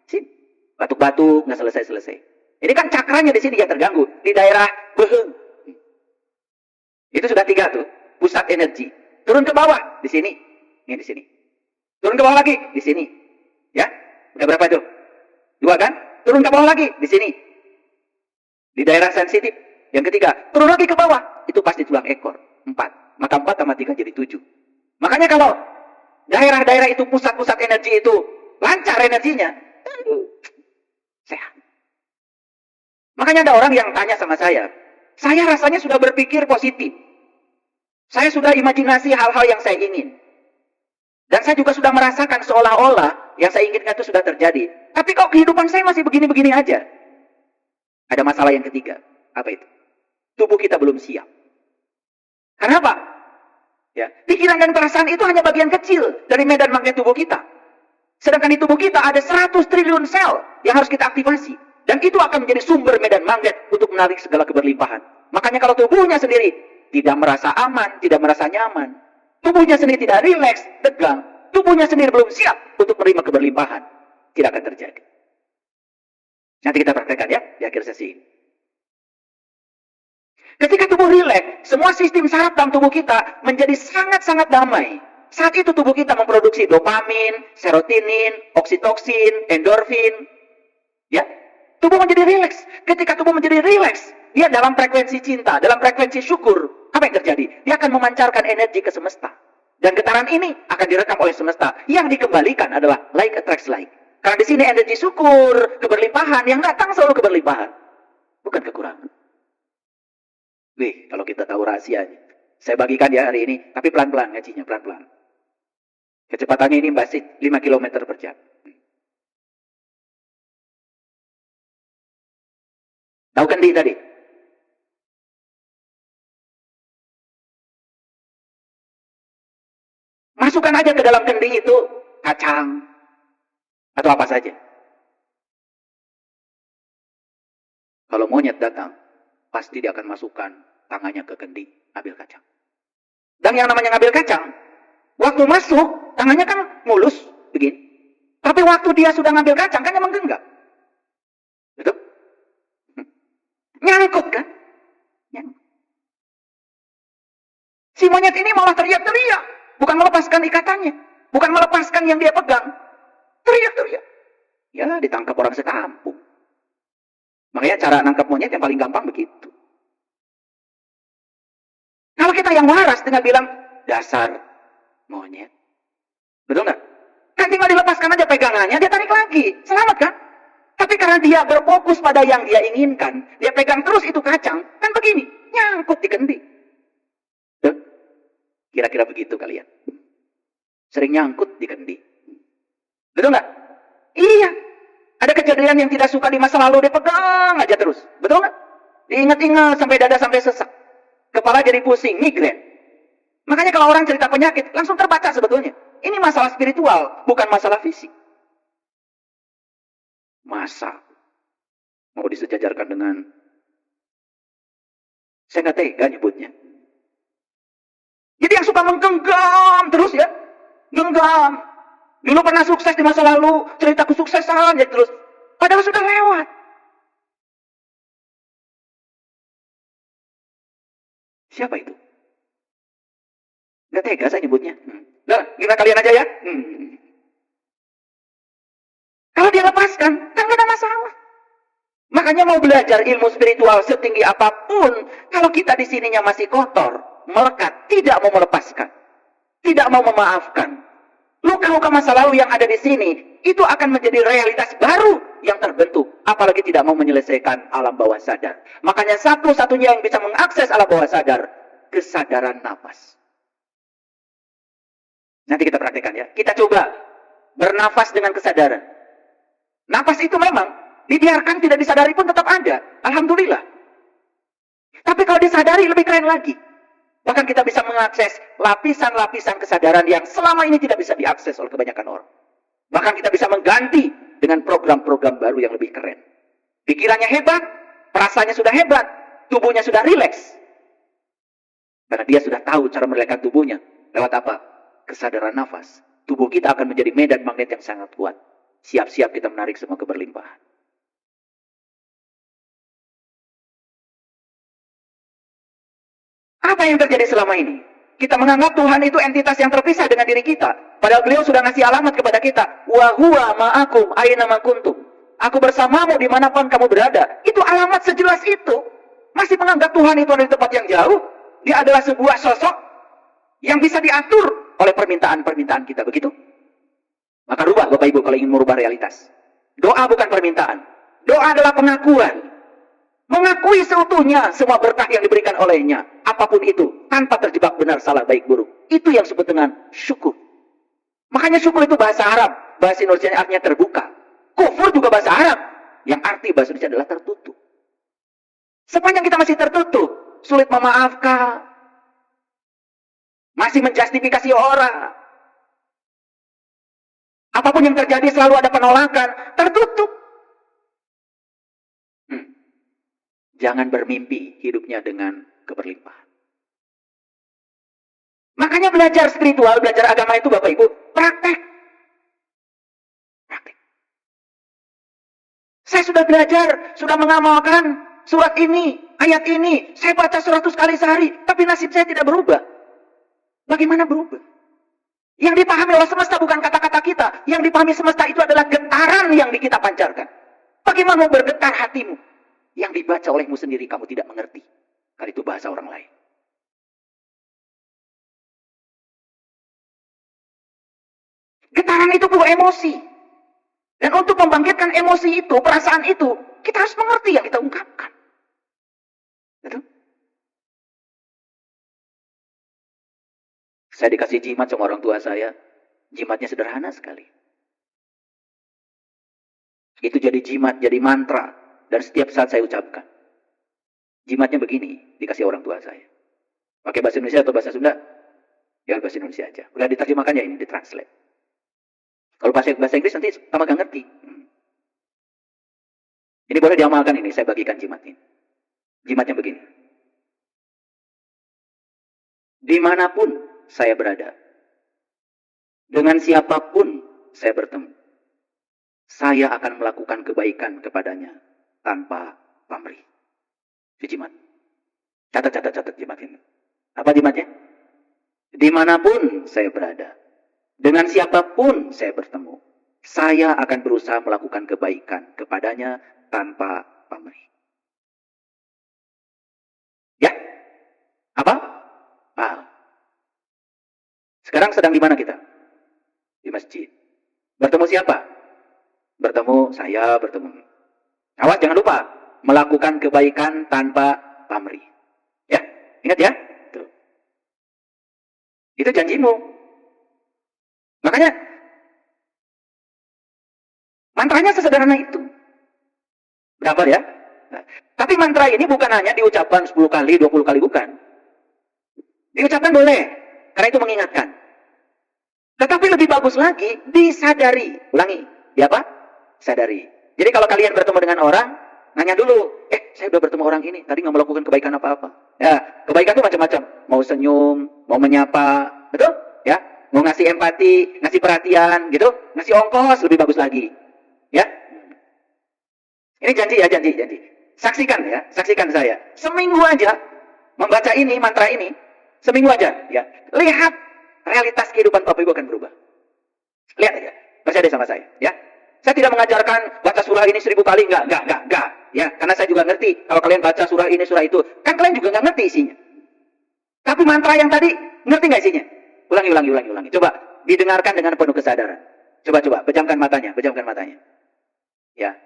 Sini. Batuk-batuk, nggak selesai-selesai. Ini kan cakranya di sini yang terganggu. Di daerah beheng. Itu sudah 3 tuh. Pusat energi. Turun ke bawah. Di sini. Ini di sini. Turun ke bawah lagi. Di sini. Ya. Udah berapa itu? 2 kan? Turun ke bawah lagi. Di sini. Di daerah sensitif. Yang ketiga. Turun lagi ke bawah. Itu pasti tulang ekor. 4. Maka 4 tambah 3 jadi 7. Makanya kalau daerah-daerah itu, pusat-pusat energi itu lancar energinya, sehat. Makanya ada orang yang tanya sama saya rasanya sudah berpikir positif. Saya sudah imajinasi hal-hal yang saya ingin. Dan saya juga sudah merasakan seolah-olah yang saya inginkan itu sudah terjadi. Tapi kok kehidupan saya masih begini-begini aja? Ada masalah yang ketiga. Apa itu? Tubuh kita belum siap. Kenapa? Ya, pikiran dan perasaan itu hanya bagian kecil dari medan magnet tubuh kita. Sedangkan di tubuh kita ada 100 triliun sel yang harus kita aktifasi. Dan itu akan menjadi sumber medan magnet untuk menarik segala keberlimpahan. Makanya kalau tubuhnya sendiri tidak merasa aman, tidak merasa nyaman, tubuhnya sendiri tidak rileks, tegang, tubuhnya sendiri belum siap untuk menerima keberlimpahan, tidak akan terjadi. Nanti kita praktekkan ya di akhir sesi ini. Ketika tubuh rileks, semua sistem saraf dalam tubuh kita menjadi sangat-sangat damai. Saat itu tubuh kita memproduksi dopamin, serotonin, oksitoksin, endorfin. Ya, tubuh menjadi rileks. Ketika tubuh menjadi rileks, dia dalam frekuensi cinta, dalam frekuensi syukur. Apa yang terjadi? Dia akan memancarkan energi ke semesta. Dan getaran ini akan direkam oleh semesta. Yang dikembalikan adalah like attracts like. Karena di sini energi syukur, keberlimpahan, yang datang selalu keberlimpahan. Bukan kekurangan. Wih, kalau kita tahu rahasianya. Saya bagikan ya hari ini, tapi pelan-pelan ngajinya, pelan-pelan. Kecepatannya ini basis 5 km per jam. Tahu kendi tadi? Masukkan aja ke dalam kendi itu kacang atau apa saja. Kalau monyet datang, pasti dia akan masukkan tangannya ke kendi, ambil kacang. Dan yang namanya ngambil kacang, waktu masuk, tangannya kan mulus, begini. Tapi waktu dia sudah ngambil kacang, kan dia menggenggam. Betul? Nyangkut kan? Nyangkut. Si monyet ini malah teriak-teriak. Bukan melepaskan ikatannya. Bukan melepaskan yang dia pegang. Teriak-teriak. Ya, ditangkap orang sekampung. Makanya cara nangkap monyet yang paling gampang begitu. Kalau kita yang waras tinggal bilang, dasar monyet. Betul nggak? Kan tinggal dilepaskan aja pegangannya, dia tarik lagi. Selamat kan? Tapi karena dia berfokus pada yang dia inginkan, dia pegang terus itu kacang, kan begini, nyangkut di kendi. Kira-kira begitu kalian. Sering nyangkut di kendi. Betul nggak? Iya. Ada kejadian yang tidak suka di masa lalu, dia pegang aja terus. Betul nggak? Diingat-ingat sampai dada sampai sesak. Kepala jadi pusing, migrain. Makanya kalau orang cerita penyakit, langsung terbaca sebetulnya. Ini masalah spiritual, bukan masalah fisik. Masa mau disejajarkan dengan, saya nggak tega nyebutnya. Jadi yang suka menggenggam terus ya, genggam. Dulu pernah sukses di masa lalu, cerita kesuksesan ya terus. Padahal sudah lewat. Siapa itu? Nggak tega saya nyebutnya. Nah, gimana kalian aja ya? Kalau dia lepaskan, kan nggak ada masalah. Makanya mau belajar ilmu spiritual setinggi apapun, kalau kita di sininya masih kotor, melekat, tidak mau melepaskan, tidak mau memaafkan, luka-luka masa lalu yang ada di sini, itu akan menjadi realitas baru yang terbentuk, apalagi tidak mau menyelesaikan alam bawah sadar. Makanya satu-satunya yang bisa mengakses alam bawah sadar, kesadaran nafas. Nanti kita praktekkan ya. Kita coba bernafas dengan kesadaran. Nafas itu memang dibiarkan tidak disadari pun tetap ada. Alhamdulillah. Tapi kalau disadari lebih keren lagi. Bahkan kita bisa mengakses lapisan-lapisan kesadaran yang selama ini tidak bisa diakses oleh kebanyakan orang. Bahkan kita bisa mengganti dengan program-program baru yang lebih keren. Pikirannya hebat, perasaannya sudah hebat, tubuhnya sudah rileks. Karena dia sudah tahu cara merelakan tubuhnya. Lewat apa? Kesadaran nafas. Tubuh kita akan menjadi medan magnet yang sangat kuat. Siap-siap kita menarik semua keberlimpahan. Apa yang terjadi selama ini? Kita menganggap Tuhan itu entitas yang terpisah dengan diri kita. Padahal beliau sudah ngasih alamat kepada kita. Wa huwa ma'akum aina ma kuntum. Aku bersamamu dimanapun kamu berada. Itu alamat sejelas itu. Masih menganggap Tuhan itu ada di tempat yang jauh. Dia adalah sebuah sosok yang bisa diatur oleh permintaan-permintaan kita. Begitu? Maka rubah Bapak Ibu kalau ingin merubah realitas. Doa bukan permintaan. Doa adalah pengakuan. Mengakui seutuhnya semua berkah yang diberikan olehnya. Apapun itu. Tanpa terjebak benar salah baik buruk. Itu yang disebut dengan syukur. Makanya syukur itu bahasa Arab. Bahasa Indonesia artinya terbuka. Kufur juga bahasa Arab. Yang arti bahasa Indonesia adalah tertutup. Sepanjang kita masih tertutup. Sulit memaafkan. Masih menjustifikasi orang. Apapun yang terjadi selalu ada penolakan. Tertutup. Jangan bermimpi hidupnya dengan keberlimpahan. Makanya belajar spiritual, belajar agama itu Bapak Ibu, praktek. Praktek. Saya sudah belajar, sudah mengamalkan surat ini, ayat ini. Saya baca 100 kali sehari, tapi nasib saya tidak berubah. Bagaimana berubah? Yang dipahami oleh semesta bukan kata-kata kita. Yang dipahami semesta itu adalah getaran yang kita pancarkan. Bagaimana mau bergetar hatimu? Yang dibaca olehmu sendiri kamu tidak mengerti. Karena itu bahasa orang lain. Getaran itu perlu emosi. Dan untuk membangkitkan emosi itu, perasaan itu, kita harus mengerti yang kita ungkapkan. Betul? Saya dikasih jimat sama orang tua saya. Jimatnya sederhana sekali. Itu jadi jimat, jadi mantra. Dan setiap saat saya ucapkan. Jimatnya begini, dikasih orang tua saya. Pakai bahasa Indonesia atau bahasa Sunda? Ya bahasa Indonesia aja. Udah diterjemahkan ya ini, ditranslate. Kalau bahasa Inggris nanti tambah gak ngerti. Ini boleh diamalkan ini, saya bagikan jimat ini. Jimatnya begini. Dimanapun saya berada. Dengan siapapun saya bertemu. Saya akan melakukan kebaikan kepadanya. Tanpa pamrih. Itu jimat. Catat jimat ini. Apa jimatnya? Dimanapun saya berada. Dengan siapapun saya bertemu. Saya akan berusaha melakukan kebaikan kepadanya tanpa pamrih. Ya? Apa? Paham. Sekarang sedang di mana kita? Di masjid. Bertemu siapa? Bertemu saya, bertemu. Awas jangan lupa, melakukan kebaikan tanpa pamrih. Ya, ingat ya? Tuh. Itu janjimu. Makanya, mantranya sesederhana itu. Berapa ya? Nah, tapi mantra ini bukan hanya diucapkan 10 kali, 20 kali, bukan. Diucapkan boleh, karena itu mengingatkan. Tetapi lebih bagus lagi, disadari. Ulangi, di apa? Sadari. Jadi kalau kalian bertemu dengan orang, Nanya dulu, saya udah bertemu orang ini, tadi nggak melakukan kebaikan apa-apa. Ya, kebaikan itu macam-macam. Mau senyum, mau menyapa, betul? Ya, mau ngasih empati, ngasih perhatian, gitu, ngasih ongkos lebih bagus lagi. Ya, ini janji ya, janji. Saksikan ya, saksikan saya. Seminggu aja membaca ini, mantra ini, seminggu aja. Ya, lihat realitas kehidupan Bapak Ibu akan berubah. Lihat aja, percaya deh sama saya. Ya, saya tidak mengajarkan baca surah ini 1000 kali, enggak. Ya, karena saya juga ngerti kalau kalian baca surah ini, surah itu, kan kalian juga nggak ngerti isinya. Tapi mantra yang tadi, ngerti nggak isinya? Ulangi. Coba didengarkan dengan penuh kesadaran. Coba, pejamkan matanya. Ya,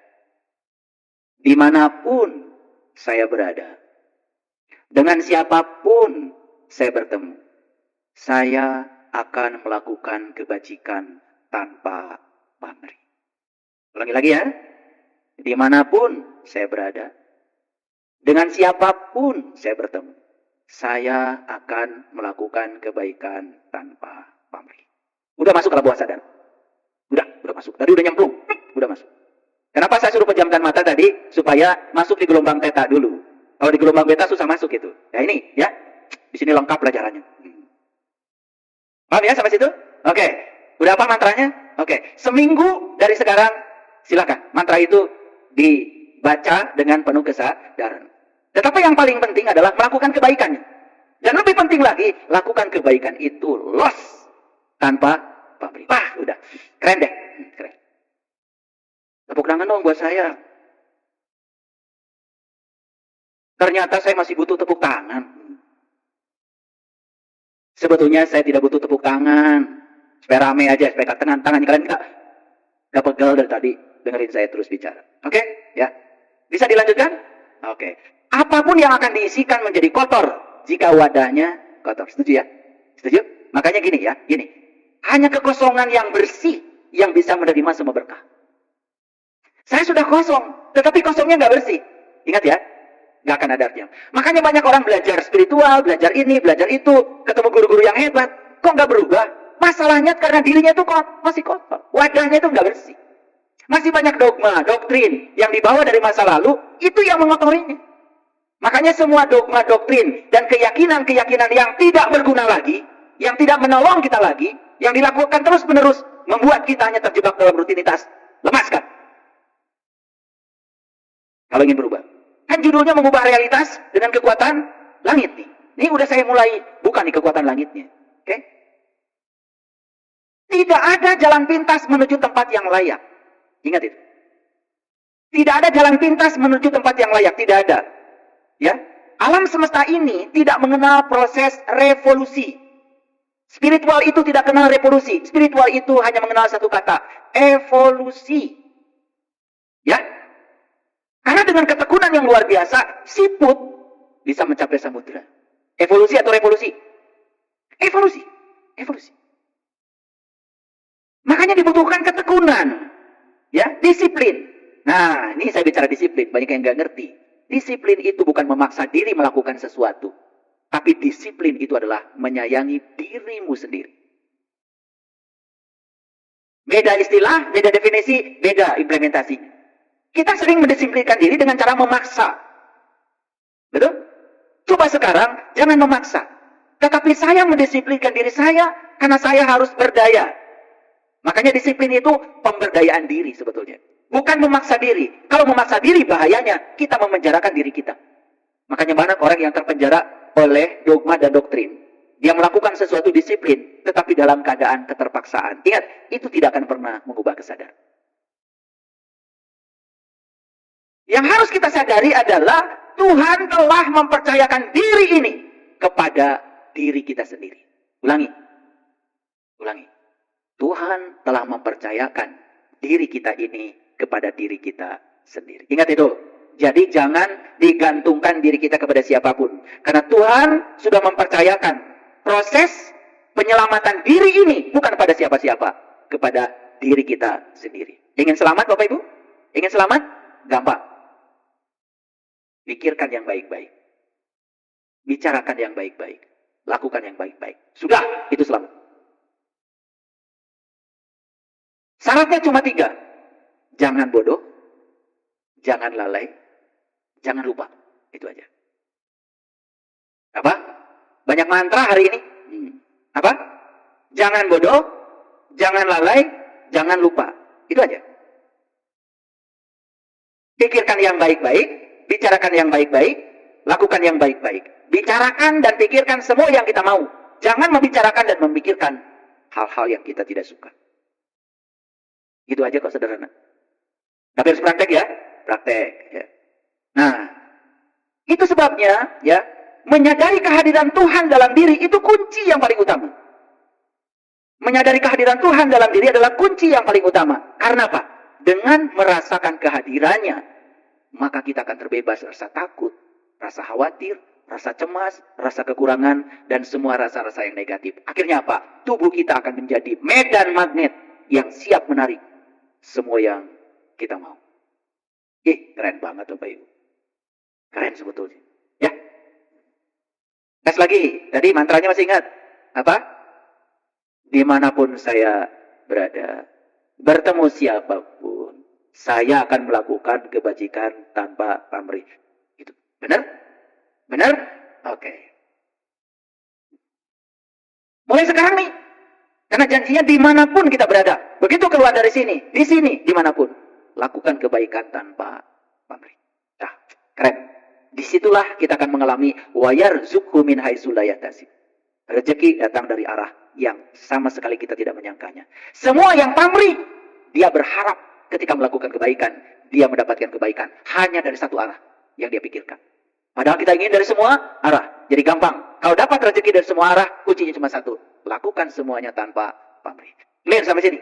dimanapun saya berada, dengan siapapun saya bertemu, saya akan melakukan kebajikan tanpa pamrih. Ulangi lagi ya. Dimanapun saya berada, dengan siapapun saya bertemu, saya akan melakukan kebaikan tanpa pamrih. Udah masuk kalau bawah sadar? Udah masuk. Tadi udah nyemplung, udah masuk. Kenapa saya suruh pejamkan mata tadi? Supaya masuk di gelombang theta dulu. Kalau di gelombang beta susah masuk itu. Ya ini, ya. Di sini lengkap pelajarannya. Paham ya sampai situ? Oke. Udah apa mantranya? Oke. Seminggu dari sekarang, silakan. Mantra itu dibaca dengan penuh kesadaran. Tetapi yang paling penting adalah melakukan kebaikannya. Dan lebih penting lagi, lakukan kebaikan itu los tanpa pamrih. Wah, udah. Keren deh. Keren. Tepuk tangan dong buat saya. Ternyata saya masih butuh tepuk tangan. Sebetulnya saya tidak butuh tepuk tangan. Supaya rame aja, supaya tangannya kalian gak pegel dari tadi. Dengerin saya terus bicara. Oke? Ya. Bisa dilanjutkan? Oke. Apapun yang akan diisikan menjadi kotor jika wadahnya kotor. Setuju ya? Setuju? Makanya gini ya, gini. Hanya kekosongan yang bersih yang bisa menerima semua berkah. Saya sudah kosong, tetapi kosongnya nggak bersih. Ingat ya, nggak akan ada artinya. Makanya banyak orang belajar spiritual, belajar ini, belajar itu, ketemu guru-guru yang hebat, kok nggak berubah? Masalahnya karena dirinya itu kok masih kotor, wadahnya itu nggak bersih. Masih banyak dogma, doktrin yang dibawa dari masa lalu, itu yang mengotorinya. Makanya semua dogma, doktrin, dan keyakinan-keyakinan yang tidak berguna lagi, yang tidak menolong kita lagi, yang dilakukan terus-menerus, membuat kita hanya terjebak dalam rutinitas. Lepaskan. Kalau ingin berubah. Kan judulnya mengubah realitas dengan kekuatan langit nih. Ini udah saya mulai buka nih kekuatan langitnya. Oke? Tidak ada jalan pintas menuju tempat yang layak. Ingat itu. Tidak ada jalan pintas menuju tempat yang layak. Tidak ada. Ya, alam semesta ini tidak mengenal proses revolusi. Spiritual itu tidak kenal revolusi. Spiritual itu hanya mengenal satu kata, evolusi. Ya, karena dengan ketekunan yang luar biasa, siput bisa mencapai samudera. Evolusi atau revolusi? Evolusi. Makanya dibutuhkan ketekunan, ya, disiplin. Nah, ini saya bicara disiplin. Banyak yang nggak ngerti. Disiplin itu bukan memaksa diri melakukan sesuatu. Tapi disiplin itu adalah menyayangi dirimu sendiri. Beda istilah, beda definisi, beda implementasi. Kita sering mendisiplinkan diri dengan cara memaksa. Betul? Coba sekarang, jangan memaksa. Tetapi saya mendisiplinkan diri saya karena saya harus berdaya. Makanya disiplin itu pemberdayaan diri sebetulnya. Bukan memaksa diri. Kalau memaksa diri bahayanya kita memenjarakan diri kita. Makanya banyak orang yang terpenjara oleh dogma dan doktrin. Dia melakukan sesuatu disiplin tetapi dalam keadaan keterpaksaan. Ingat, itu tidak akan pernah mengubah kesadaran. Yang harus kita sadari adalah Tuhan telah mempercayakan diri ini kepada diri kita sendiri. Ulangi. Tuhan telah mempercayakan diri kita ini kepada diri kita sendiri. Ingat itu. Jadi jangan digantungkan diri kita kepada siapapun. Karena Tuhan sudah mempercayakan proses penyelamatan diri ini bukan pada siapa-siapa. Kepada diri kita sendiri. Ingin selamat Bapak Ibu? Ingin selamat? Gampang. Pikirkan yang baik-baik. Bicarakan yang baik-baik. Lakukan yang baik-baik. Sudah, itu selamat. Syaratnya cuma 3. Jangan bodoh. Jangan lalai. Jangan lupa. Itu aja. Apa? Banyak mantra hari ini. Apa? Jangan bodoh, jangan lalai, jangan lupa. Itu aja. Pikirkan yang baik-baik, bicarakan yang baik-baik, lakukan yang baik-baik. Bicarakan dan pikirkan semua yang kita mau. Jangan membicarakan dan memikirkan hal-hal yang kita tidak suka. Itu aja kok, sederhana. Tapi harus praktek ya, praktek. Ya. Nah, itu sebabnya ya, menyadari kehadiran Tuhan dalam diri itu kunci yang paling utama. Menyadari kehadiran Tuhan dalam diri adalah kunci yang paling utama. Karena apa? Dengan merasakan kehadirannya, maka kita akan terbebas rasa takut, rasa khawatir, rasa cemas, rasa kekurangan, dan semua rasa-rasa yang negatif. Akhirnya apa? Tubuh kita akan menjadi medan magnet yang siap menarik semua yang kita mau. Keren banget Bapak Ibu. Keren sebetulnya. Ya. Tes lagi. Tadi mantranya masih ingat? Apa? Dimanapun saya berada, bertemu siapapun, saya akan melakukan kebajikan tanpa pamrih. Itu benar? Benar? Oke. Mulai sekarang nih. Karena janjinya dimanapun kita berada. Begitu keluar dari sini, di sini, dimanapun. Lakukan kebaikan tanpa pamrih. Nah, keren. Disitulah kita akan mengalami wayarzuqhu min haitsu la yahtasib. Rezeki datang dari arah yang sama sekali kita tidak menyangkanya. Semua yang pamrih, dia berharap ketika melakukan kebaikan, dia mendapatkan kebaikan hanya dari satu arah yang dia pikirkan. Padahal kita ingin dari semua arah. Jadi gampang. Kalau dapat rezeki dari semua arah, kuncinya cuma satu. Lakukan semuanya tanpa pamrih. Clear sampai sini?